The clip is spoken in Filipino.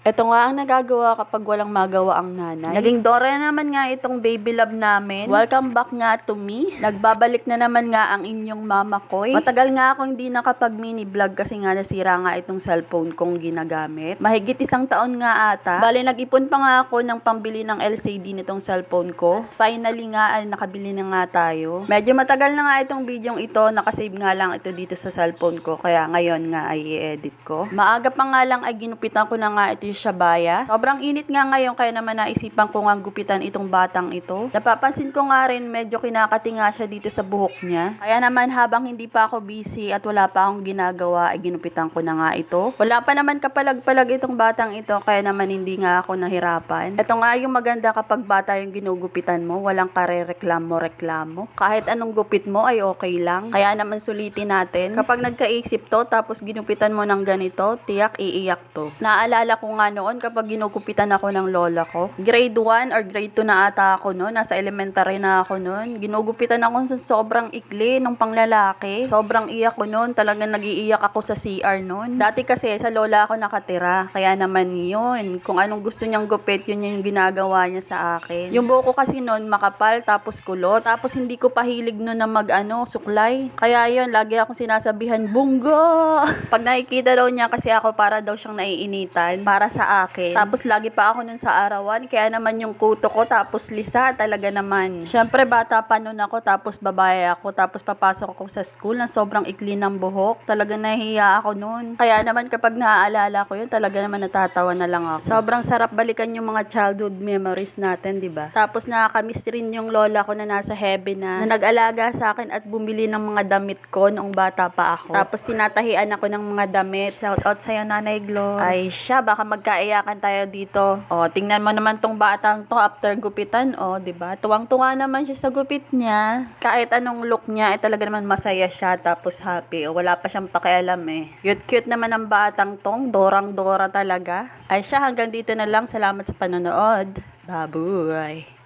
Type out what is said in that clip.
Ito nga ang nagagawa kapag walang magawa ang nanay. Naging Dora na naman nga itong baby love namin. Welcome back nga to me. Nagbabalik na naman nga ang inyong mama koy. Matagal nga akong hindi nakapag mini vlog kasi nga nasira nga itong cellphone kong ginagamit. Mahigit 1 taon nga ata. Bale nag-ipon pa nga ako ng pambili ng LCD nitong cellphone ko. Finally nga ay nakabili na nga tayo. Medyo matagal na nga itong videong ito. Nakasave nga lang ito dito sa cellphone ko. Kaya ngayon nga ay i-edit ko. Maaga pa nga lang ay ginupitan ko na nga ito yung Shabaya. Sobrang init nga ngayon kaya naman naisipan ko nga gupitan itong batang ito. Napapansin ko nga rin medyo kinakati nga siya dito sa buhok niya. Kaya naman habang hindi pa ako busy at wala pa akong ginagawa ay ginupitan ko na nga ito. Wala pa naman kapalag-palag itong batang ito kaya naman hindi nga ako nahirapan. Ito nga yung maganda kapag bata yung ginugupitan mo, walang kare-reklamo-reklamo. Kahit anong gupit mo ay okay lang. Kaya naman sulitin natin. Kapag nagkaisip to tapos ginupitan mo ng ganito, tiyak iiyak to. Naalala ko nga noon kapag ginugupitan ako ng lola ko. Grade 1 or grade 2 na ata ako noon. Nasa elementary na ako noon. Ginugupitan ako sa sobrang ikli ng panglalaki. Sobrang iyak ko noon. Talagang nag-iiyak ako sa CR noon. Dati kasi sa lola ako nakatira. Kaya naman yun. Kung anong gusto niyang gupit, yun yung ginagawa niya sa akin. Yung buhok ko kasi noon makapal tapos kulot. Tapos hindi ko pahilig noon na suklay. Kaya yun, lagi akong sinasabihan, bunggo! Pag nakikita daw niya kasi ako para daw siyang naiinitan. Para sa akin. Tapos lagi pa ako nun sa arawan. Kaya naman yung kuto ko tapos lisa talaga naman. Syempre bata pa nun ako tapos babae ako. Tapos papasok ako sa school na sobrang ikli ng buhok. Talaga nahihiya ako nun. Kaya naman kapag naaalala ko yun talaga naman natatawa na lang ako. Sobrang sarap balikan yung mga childhood memories natin, di ba? Tapos nakakamiss rin yung lola ko na nasa heaven na nag-alaga sa akin at bumili ng mga damit ko noong bata pa ako. Tapos tinatahian ako ng mga damit. Shout out sa'yo, Nanay Glo. Ay siya, baka magkaiyakan tayo dito. O, tingnan mo naman tong batang to after gupitan. O, diba? Tuwang-tuwa naman siya sa gupit niya. Kahit anong look niya, talaga naman masaya siya. Tapos happy. O, wala pa siyang pakialam eh. Cute-cute naman ang batang tong. Dorang-dora talaga. Ay siya, hanggang dito na lang. Salamat sa panonood. Babuy!